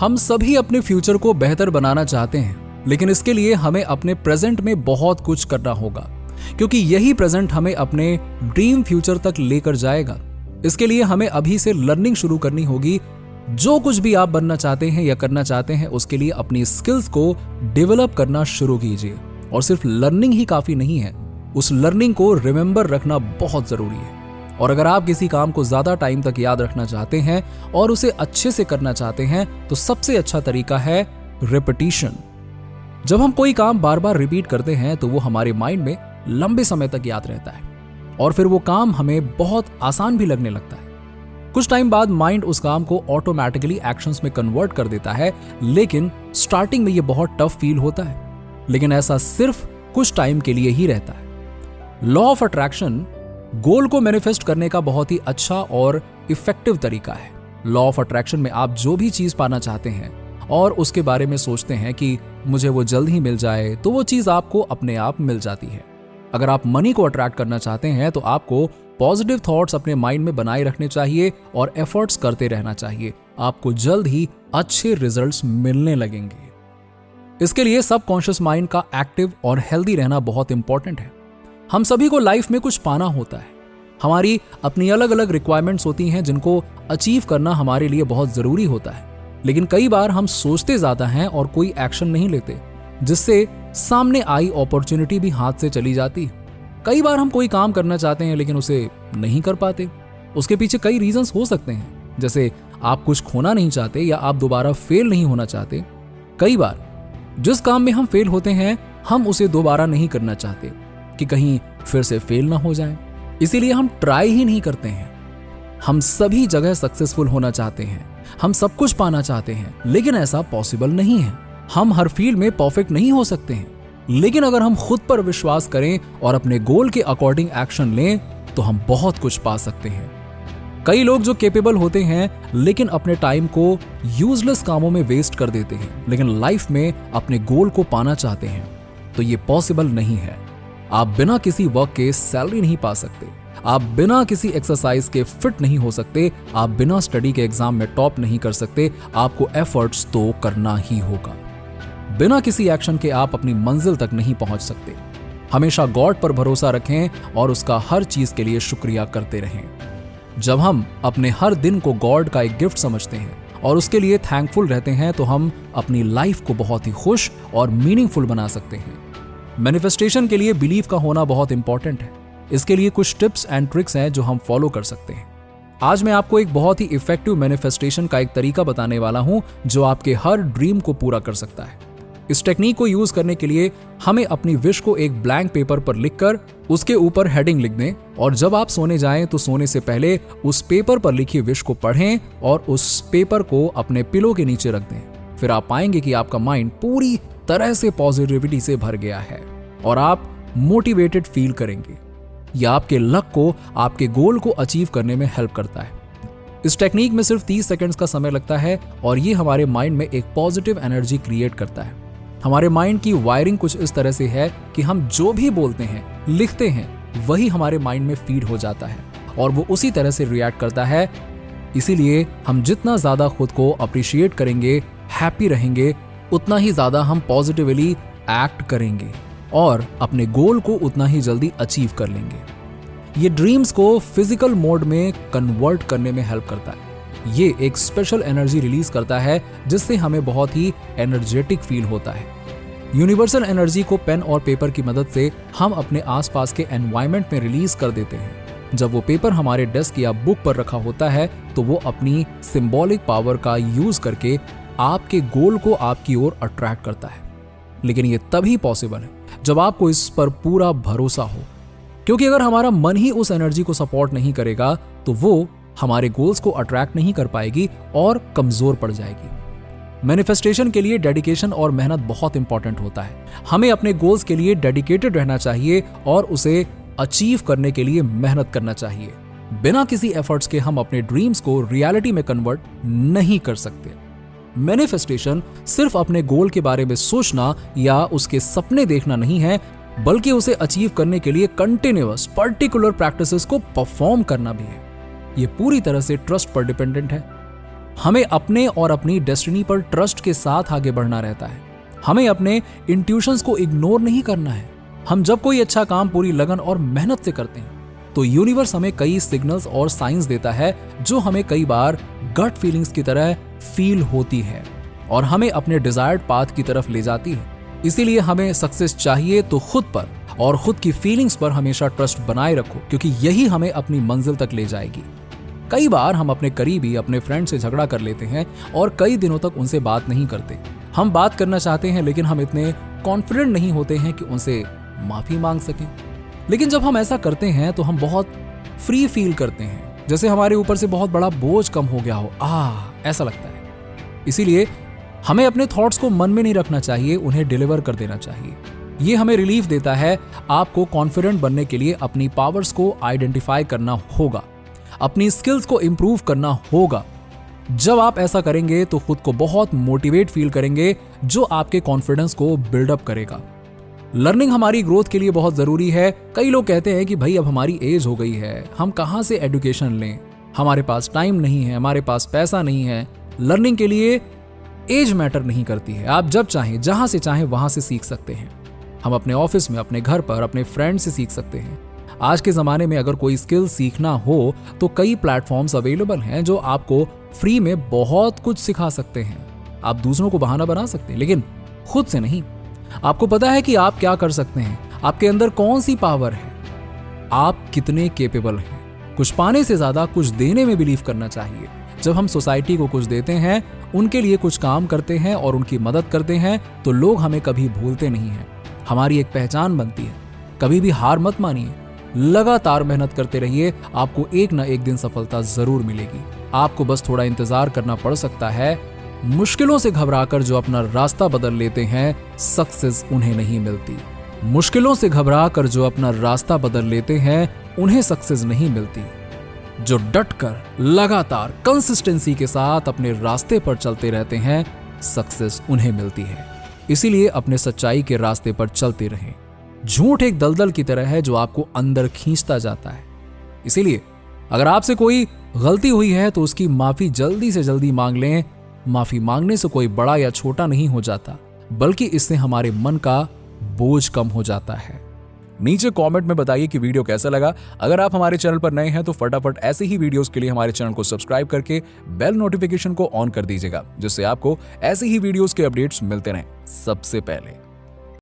हम सभी अपने फ्यूचर को बेहतर बनाना चाहते हैं, लेकिन इसके लिए हमें अपने प्रेजेंट में बहुत कुछ करना होगा, क्योंकि यही प्रेजेंट हमें अपने ड्रीम फ्यूचर तक लेकर जाएगा। इसके लिए हमें अभी से लर्निंग शुरू करनी होगी। जो कुछ भी आप बनना चाहते हैं या करना चाहते हैं, उसके लिए अपनी स्किल्स को डेवलप करना शुरू कीजिए। और सिर्फ लर्निंग ही काफी नहीं है, उस लर्निंग को रिमेंबर रखना बहुत जरूरी है। और अगर आप किसी काम को ज्यादा टाइम तक याद रखना चाहते हैं और उसे अच्छे से करना चाहते हैं, तो सबसे अच्छा तरीका है रिपीटिशन। जब हम कोई काम बार बार रिपीट करते हैं तो वो हमारे माइंड में लंबे समय तक याद रहता है और फिर वो काम हमें बहुत आसान भी लगने लगता है। कुछ टाइम बाद माइंड उस काम को ऑटोमेटिकली एक्शंस में कन्वर्ट कर देता है, लेकिन स्टार्टिंग में ये बहुत टफ फील होता है। लेकिन ऐसा सिर्फ कुछ टाइम के लिए ही रहता है। लॉ ऑफ अट्रैक्शन गोल को मैनिफेस्ट करने का बहुत ही अच्छा और इफेक्टिव तरीका है। लॉ ऑफ अट्रैक्शन में आप जो भी चीज पाना चाहते हैं और उसके बारे में सोचते हैं कि मुझे वो जल्द ही मिल जाए, तो वो चीज आपको अपने आप मिल जाती है। अगर आप मनी को अट्रैक्ट करना चाहते हैं तो आपको पॉजिटिव थॉट्स अपने माइंड में बनाए रखने चाहिए और एफर्ट्स करते रहना चाहिए। आपको जल्द ही अच्छे रिजल्ट्स मिलने लगेंगे। इसके लिए सबकॉन्शियस माइंड का एक्टिव और हेल्दी रहना बहुत इंपॉर्टेंट है। हम सभी को लाइफ में कुछ पाना होता है। हमारी अपनी अलग अलग रिक्वायरमेंट्स होती हैं जिनको अचीव करना हमारे लिए बहुत जरूरी होता है। लेकिन कई बार हम सोचते ज्यादा हैं और कोई एक्शन नहीं लेते, जिससे सामने आई अपॉर्चुनिटी भी हाथ से चली जाती है। कई बार हम कोई काम करना चाहते हैं लेकिन उसे नहीं कर पाते। उसके पीछे कई रीजंस हो सकते हैं, जैसे आप कुछ खोना नहीं चाहते या आप दोबारा फेल नहीं होना चाहते। कई बार जिस काम में हम फेल होते हैं, हम उसे दोबारा नहीं करना चाहते कि कहीं फिर से फेल ना हो जाए, इसीलिए हम ट्राई ही नहीं करते हैं। हम सभी जगह सक्सेसफुल होना चाहते हैं, हम सब कुछ पाना चाहते हैं, लेकिन ऐसा पॉसिबल नहीं है। हम हर फील्ड में परफेक्ट नहीं हो सकते हैं, लेकिन अगर हम खुद पर विश्वास करें और अपने गोल के अकॉर्डिंग एक्शन लें तो हम बहुत कुछ पा सकते हैं। कई लोग जो कैपेबल होते हैं लेकिन अपने टाइम को यूजलेस कामों में वेस्ट कर देते हैं, लेकिन लाइफ में अपने गोल को पाना चाहते हैं, तो ये पॉसिबल नहीं है। आप बिना किसी वर्क के सैलरी नहीं पा सकते, आप बिना किसी एक्सरसाइज के फिट नहीं हो सकते, आप बिना स्टडी के एग्जाम में टॉप नहीं कर सकते। आपको एफर्ट्स तो करना ही होगा। बिना किसी एक्शन के आप अपनी मंजिल तक नहीं पहुंच सकते। हमेशा गॉड पर भरोसा रखें और उसका हर चीज के लिए शुक्रिया करते रहें। जब हम अपने हर दिन को गॉड का एक गिफ्ट समझते हैं और उसके लिए थैंकफुल रहते हैं, तो हम अपनी लाइफ को बहुत ही खुश और मीनिंगफुल बना सकते हैं। मैनिफेस्टेशन के लिए बिलीफ का होना बहुत इंपॉर्टेंट है। इसके लिए कुछ टिप्स एंड ट्रिक्स हैं जो हम फॉलो कर सकते हैं। आज मैं आपको एक बहुत ही इफेक्टिव मैनिफेस्टेशन का एक तरीका बताने वाला हूं जो आपके हर ड्रीम को पूरा कर सकता है। इस टेक्निक को यूज करने के लिए हमें अपनी विश को एक ब्लैंक पेपर पर लिखकर उसके ऊपर हेडिंग लिख दें और जब आप सोने जाएं तो सोने से पहले उस पेपर पर लिखी विश को पढ़ें और उस पेपर को अपने पिलो के नीचे रख दें। फिर आप पाएंगे कि आपका माइंड पूरी तरह से पॉजिटिविटी से भर गया है और आप मोटिवेटेड फील करेंगे। यह आपके लक को, आपके गोल को अचीव करने में हेल्प करता है। इस टेक्निक में सिर्फ 30 सेकंड्स का समय लगता है और ये हमारे माइंड में एक पॉजिटिव एनर्जी क्रिएट करता है। हमारे माइंड की वायरिंग कुछ इस तरह से है कि हम जो भी बोलते हैं, लिखते हैं, वही हमारे माइंड में फीड हो जाता है और वो उसी तरह से रिएक्ट करता है। इसीलिए हम जितना ज्यादा खुद को अप्रिशिएट करेंगे, हैप्पी रहेंगे, उतना ही ज्यादा हम पॉजिटिवली एक्ट करेंगे और अपने गोल को उतना ही जल्दी अचीव कर लेंगे। ये ड्रीम्स को फिजिकल मोड में कन्वर्ट करने में हेल्प करता है। ये एक स्पेशल एनर्जी रिलीज करता है जिससे हमें बहुत ही एनर्जेटिक फील होता है। यूनिवर्सल एनर्जी को पेन और पेपर की मदद से हम अपने आसपास के एनवायरनमेंट में रिलीज कर देते हैं। जब वो पेपर हमारे डेस्क या बुक पर रखा होता है तो वो अपनी सिंबॉलिक पावर का यूज करके आपके गोल को आपकी ओर अट्रैक्ट करता है। लेकिन ये तभी पॉसिबल है जब आपको इस पर पूरा भरोसा हो, क्योंकि अगर हमारा मन ही उस एनर्जी को सपोर्ट नहीं करेगा तो वो हमारे गोल्स को अट्रैक्ट नहीं कर पाएगी और कमजोर पड़ जाएगी। मैनिफेस्टेशन के लिए डेडिकेशन और मेहनत बहुत इंपॉर्टेंट होता है। हमें अपने गोल्स के लिए डेडिकेटेड रहना चाहिए और उसे अचीव करने के लिए मेहनत करना चाहिए। बिना किसी एफर्ट्स के हम अपने ड्रीम्स को रियलिटी में कन्वर्ट नहीं कर सकते। मैनिफेस्टेशन सिर्फ अपने गोल के बारे में सोचना या उसके सपने देखना नहीं है, बल्कि उसे अचीव करने के लिए कंटिन्यूअस पर्टिकुलर प्रैक्टिसेस को परफॉर्म करना भी है। ये पूरी तरह से ट्रस्ट पर डिपेंडेंट है। हमें अपने और अपनी डेस्टिनी पर ट्रस्ट के साथ आगे बढ़ना रहता है। हमें अपने इंट्यूशंस को इग्नोर नहीं करना है। हम जब कोई अच्छा काम पूरी लगन और मेहनत से करते हैं तो यूनिवर्स हमें कई सिग्नल्स और साइंस देता है जो हमें कई बार गट फीलिंग्स की तरह फील होती है और हमें अपने डिजायर्ड पाथ की तरफ ले जाती है। इसीलिए हमें सक्सेस चाहिए तो खुद पर और खुद की फीलिंग्स पर हमेशा ट्रस्ट बनाए रखो, क्योंकि यही हमें अपनी मंजिल तक ले जाएगी। कई बार हम अपने करीबी अपने फ्रेंड से झगड़ा कर लेते हैं और कई दिनों तक उनसे बात नहीं करते। हम बात करना चाहते हैं लेकिन हम इतने कॉन्फिडेंट नहीं होते हैं कि उनसे माफी मांग सकें। लेकिन जब हम ऐसा करते हैं तो हम बहुत फ्री फील करते हैं, जैसे हमारे ऊपर से बहुत बड़ा बोझ कम हो गया हो। ऐसा लगता है। इसीलिए हमें अपने थॉट्स को मन में नहीं रखना चाहिए, उन्हें डिलीवर कर देना चाहिए। ये हमें रिलीफ देता है। आपको कॉन्फिडेंट बनने के लिए अपनी पावर्स को आइडेंटिफाई करना होगा, अपनी स्किल्स को इंप्रूव करना होगा। जब आप ऐसा करेंगे तो खुद को बहुत मोटिवेट फील करेंगे, जो आपके कॉन्फिडेंस को बिल्डअप करेगा। लर्निंग हमारी ग्रोथ के लिए बहुत जरूरी है। कई लोग कहते हैं कि भाई अब हमारी एज हो गई है, हम कहां से एजुकेशन लें, हमारे पास टाइम नहीं है, हमारे पास पैसा नहीं है। लर्निंग के लिए एज मैटर नहीं करती है। आप जब चाहें जहां से चाहें वहां से सीख सकते हैं। हम अपने ऑफिस में, अपने घर पर, अपने फ्रेंड से सीख सकते हैं। आज के ज़माने में अगर कोई स्किल सीखना हो तो कई प्लेटफॉर्म्स अवेलेबल हैं जो आपको फ्री में बहुत कुछ सिखा सकते हैं। आप दूसरों को बहाना बना सकते हैं लेकिन खुद से नहीं। आपको पता है कि आप क्या कर सकते हैं, आपके अंदर कौन सी पावर है, आप कितने केपेबल हैं। कुछ पाने से ज़्यादा कुछ देने में बिलीव करना चाहिए। जब हम सोसाइटी को कुछ देते हैं, उनके लिए कुछ काम करते हैं और उनकी मदद करते हैं तो लोग हमें कभी भूलते नहीं हैं। हमारी एक पहचान बनती है। कभी भी हार मत मानिए, लगातार मेहनत करते रहिए, आपको एक ना एक दिन सफलता जरूर मिलेगी। आपको बस थोड़ा इंतजार करना पड़ सकता है। मुश्किलों से घबराकर जो अपना रास्ता बदल लेते हैं, सक्सेस उन्हें नहीं मिलती। मुश्किलों से घबराकर जो अपना रास्ता बदल लेते हैं, उन्हें सक्सेस नहीं मिलती। जो डटकर लगातार कंसिस्टेंसी के साथ अपने रास्ते पर चलते रहते हैं, सक्सेस उन्हें मिलती है। इसीलिए अपने सच्चाई के रास्ते पर चलते रहें। झूठ एक दलदल की तरह है जो आपको अंदर खींचता जाता है। इसीलिए अगर आपसे कोई गलती हुई है तो उसकी माफी जल्दी से जल्दी मांग लें। माफी मांगने से कोई बड़ा या छोटा नहीं हो जाता, बल्कि इससे हमारे मन का बोझ कम हो जाता है। नीचे कमेंट में बताइए कि वीडियो कैसा लगा। अगर आप हमारे चैनल पर नए हैं तो फटाफट ऐसे ही वीडियोस के लिए हमारे चैनल को सब्सक्राइब करके बेल नोटिफिकेशन को ऑन कर दीजिएगा, जिससे आपको ऐसे ही वीडियोस के अपडेट्स मिलते रहें सबसे पहले।